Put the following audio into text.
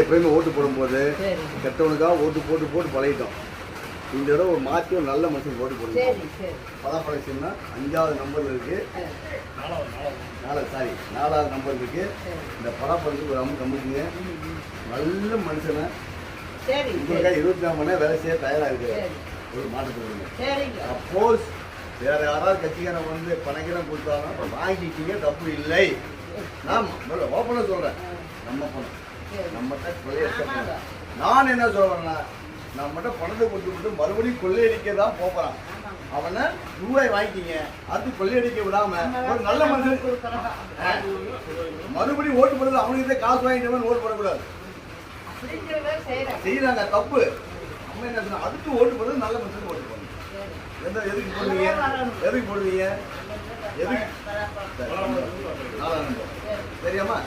எப்பயுமே ஓட்டு போடும்போது கெட்டவனுக்காக ஓட்டு போட்டு போட்டு பழகிட்டோம். இந்த தடவை ஒரு மாற்றி ஒரு நல்ல மனுஷன் ஓட்டு போடுவோம். பலாப்பழம்னா 5வது நம்பர் இருக்கு, 4வது நம்பர் இருக்கு. இந்த பலாப்பழத்துக்கு ஒரு அம்மு கம்மிங்க நல்ல மனுஷனை உங்களுக்காக 24 மணி நேரம் வேலை செய்ய தயாராக இருக்கு. ஒரு மாற்றத்துக்கு சப்போஸ் வேற யாராவது கட்சிக்காரன் வந்து பணக்கிறம் கொடுத்தாங்கன்னா வாங்கிட்டீங்க, தப்பு இல்லை. நான் ஓப்பனாக சொல்றேன், நம்ம பணம் நம்மகிட்ட கொள்ளையடிக்க. நான் என்ன சொல்றேன்னா, நம்மகிட்ட பணத்தை கொடுத்து மறுபடியும் கொள்ளையடிக்க தான் போறான். அவனை ரூபாய் வாங்கிக்கிங்க, அது கொள்ளையடிக்க விடாம ஒரு நல்ல மனுஷன் மறுபடியும் ஓட்டு போடுறது. அவனுக்கு காசு வாங்கிட்டு ஓட்டு போடக்கூடாது, செய்யறாங்க தப்பு. நம்ம என்ன சொன்னா, அதுக்கு ஓட்டு போடுறது நல்ல மனுஷன் ஓட்டு போடணும். எதுக்கு போடுவீங்க, எதுக்கு போடுவீங்க, எதுக்கு? சரியாமா?